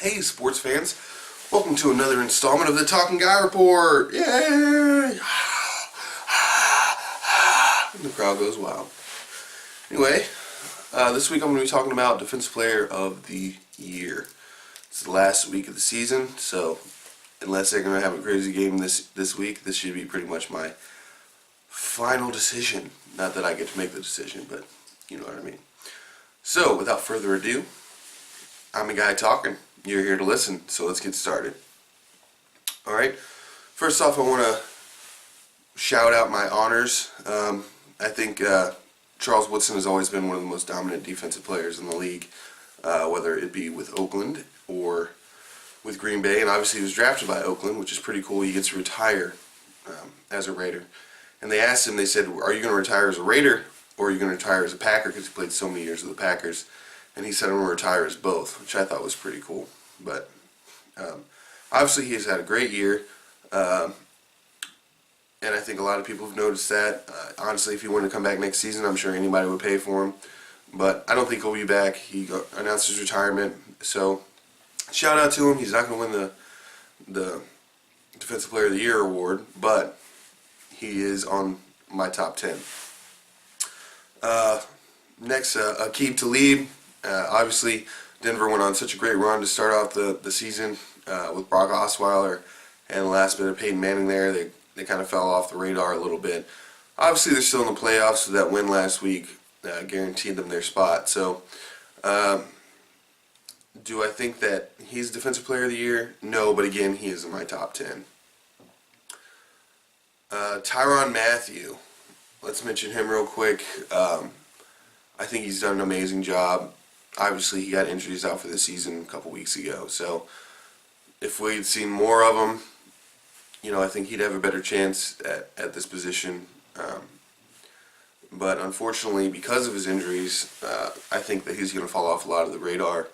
Hey, sports fans. Welcome to another installment of the Talking Guy Report. Yay! The crowd goes wild. Anyway, this week I'm going to be talking about Defensive Player of the Year. It's the last week of the season, so unless they're going to have a crazy game this week, this should be pretty much my final decision. Not that I get to make the decision, but you know what I mean. So, without further ado, I'm a guy talking. You're here to listen, so let's get started. Alright, first off I want to shout out my honors. I think Charles Woodson has always been one of the most dominant defensive players in the league, whether it be with Oakland or with Green Bay, and obviously he was drafted by Oakland, which is pretty cool. He gets to retire as a Raider. And they asked him, they said, are you going to retire as a Raider or are you going to retire as a Packer, because he played so many years with the Packers. And he said, I'm going to retire as both, which I thought was pretty cool. But obviously he's had a great year, and I think a lot of people have noticed that. Honestly, if he wanted to come back next season, I'm sure anybody would pay for him. But I don't think he'll be back. He announced his retirement, so shout out to him. He's not going to win the Defensive Player of the Year award, but he is on my top 10. Next, Aqib Talib. Obviously, Denver went on such a great run to start off the season with Brock Osweiler and the last bit of Peyton Manning there. They kind of fell off the radar a little bit. Obviously, they're still in the playoffs, so that win last week guaranteed them their spot. So, do I think that he's Defensive Player of the Year? No, but again, he is in my top 10. Tyrann Mathieu. Let's mention him real quick. I think he's done an amazing job. Obviously, he got injuries out for the season a couple weeks ago. So, if we'd seen more of him, I think he'd have a better chance at this position. But unfortunately, because of his injuries, I think that he's going to fall off a lot of the radar.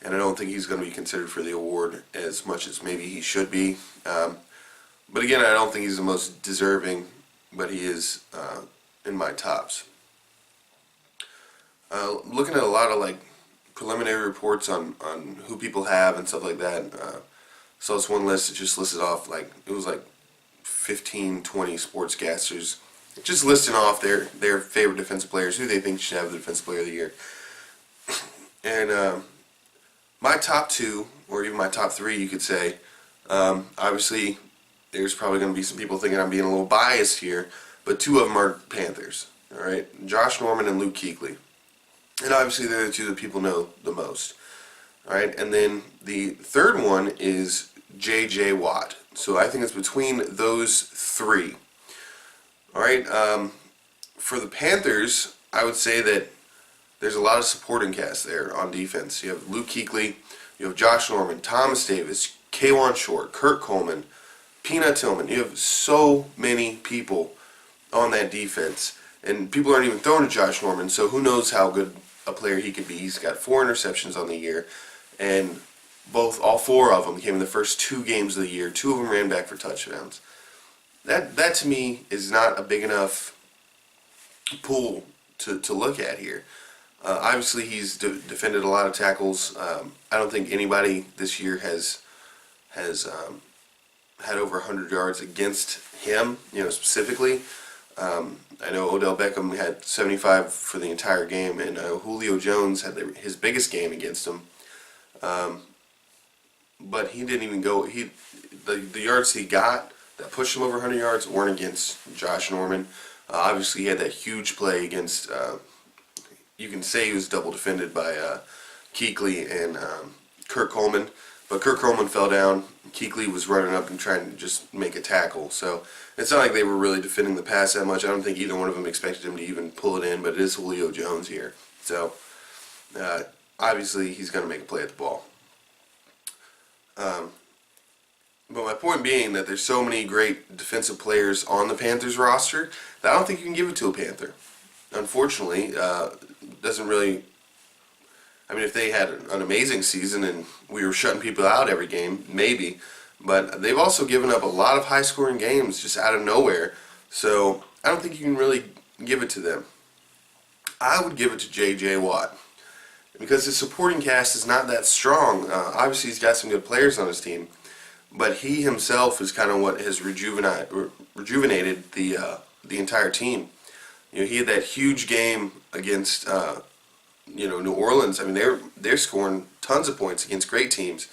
And I don't think he's going to be considered for the award as much as maybe he should be. But again, I don't think he's the most deserving, but he is in my tops. Looking at a lot of preliminary reports on who people have and stuff like that. Saw this one list that just listed off it was 15, 20 sportscasters just listing off their favorite defensive players, who they think should have the Defensive Player of the Year. And my top two, or even my top three, you could say. Obviously, there's probably going to be some people thinking I'm being a little biased here, but two of them are Panthers. All right, Josh Norman and Luke Kuechly. And obviously they're the two that people know the most. Alright, and then the third one is J.J. Watt. So I think it's between those three. Alright, for the Panthers, I would say that there's a lot of supporting cast there on defense. You have Luke Kuechly, you have Josh Norman, Thomas Davis, Kawann Short, Kurt Coleman, Peanut Tillman. You have so many people on that defense. And people aren't even throwing to Josh Norman, so who knows how good a player he could be. He's got 4 interceptions on the year, and all 4 of them came in the first 2 games of the year. 2 of them ran back for touchdowns. That to me is not a big enough pool to look at here. Obviously, he's defended a lot of tackles. I don't think anybody this year has had over 100 yards against him, specifically. I know Odell Beckham had 75 for the entire game, and Julio Jones had his biggest game against him. But he didn't even go. The yards he got that pushed him over 100 yards weren't against Josh Norman. Obviously, he had that huge play against. You can say he was double defended by Kuechly and Kurt Coleman, but Kurt Coleman fell down. Kuechly was running up and trying to just make a tackle. So it's not like they were really defending the pass that much. I don't think either one of them expected him to even pull it in, but it is Julio Jones here. So obviously he's going to make a play at the ball. But my point being that there's so many great defensive players on the Panthers roster that I don't think you can give it to a Panther. Unfortunately, doesn't really. I mean, if they had an amazing season and we were shutting people out every game, maybe. But they've also given up a lot of high-scoring games just out of nowhere. So I don't think you can really give it to them. I would give it to J.J. Watt. because his supporting cast is not that strong. Obviously, he's got some good players on his team, but he himself is kind of what has rejuvenated the entire team. He had that huge game against New Orleans. I mean, they're scoring tons of points against great teams.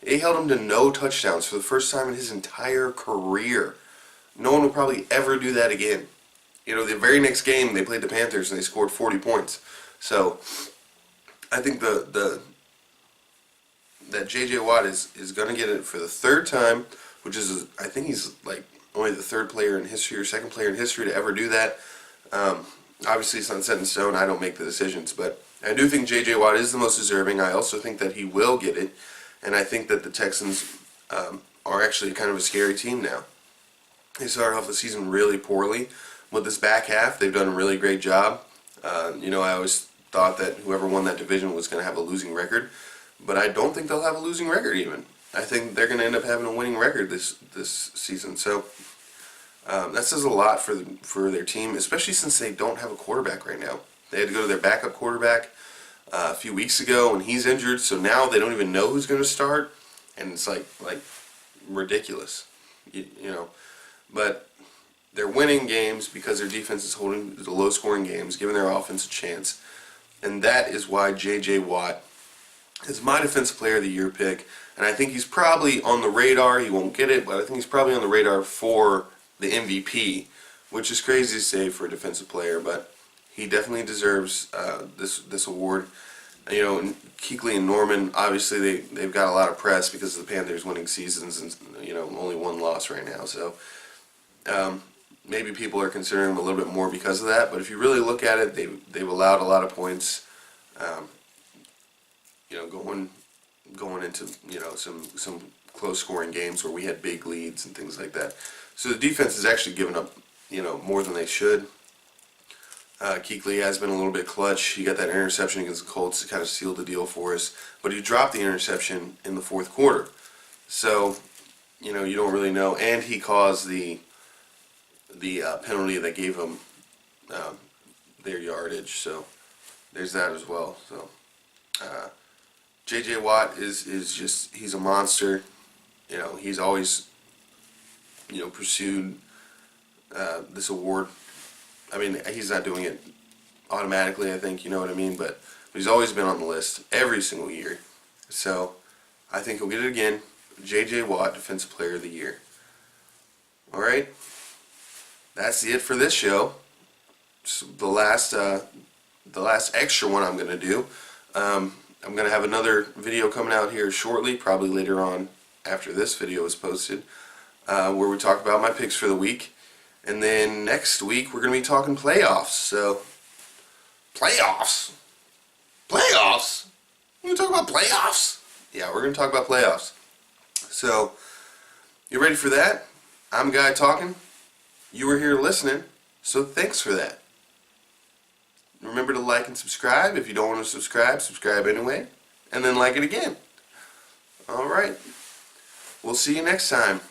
He held them to no touchdowns for the first time in his entire career. No one will probably ever do that again. The very next game they played the Panthers and they scored 40 points. So I think that J.J. Watt is going to get it for the third time, which is, I think he's like only the third player in history or second player in history to ever do that. Obviously, it's not set in stone. I don't make the decisions, but I do think J.J. Watt is the most deserving. I also think that he will get it, and I think that the Texans are actually kind of a scary team now. They started off the season really poorly. With this back half, they've done a really great job. I always thought that whoever won that division was going to have a losing record, but I don't think they'll have a losing record even. I think they're going to end up having a winning record this season. So that says a lot for their team, especially since they don't have a quarterback right now. They had to go to their backup quarterback a few weeks ago, and he's injured. So now they don't even know who's going to start, and it's like ridiculous, But they're winning games because their defense is holding the low-scoring games, giving their offense a chance, and that is why J.J. Watt is my Defensive Player of the Year pick. And I think he's probably on the radar. He won't get it, but I think he's probably on the radar for the MVP, which is crazy to say for a defensive player, but he definitely deserves this award. Kuechly and Norman, obviously they've got a lot of press because of the Panthers winning seasons and only one loss right now. So maybe people are considering them a little bit more because of that. But if you really look at it, they've allowed a lot of points. Going into some close scoring games where we had big leads and things like that. So the defense has actually given up more than they should. Kuechly has been a little bit clutch. He got that interception against the Colts to kind of seal the deal for us, but he dropped the interception in the fourth quarter. So you don't really know, and he caused the penalty that gave them their yardage. So there's that as well. So J.J. Watt is just, he's a monster. He's always pursued this award. I mean, he's not doing it automatically, I think, you know what I mean, but he's always been on the list every single year. So I think he'll get it again. J.J. Watt, Defensive Player of the Year. All right, that's it for this show. So the last extra one I'm going to do. I'm going to have another video coming out here shortly, probably later on after this video is posted, where we talk about my picks for the week. And then next week we're going to be talking playoffs. So, playoffs? Playoffs? We're going to talk about playoffs? Yeah, we're going to talk about playoffs. So, you ready for that? I'm Guy talking. You were here listening, so thanks for that. Remember to like and subscribe. If you don't want to subscribe, subscribe anyway. And then like it again. Alright. We'll see you next time.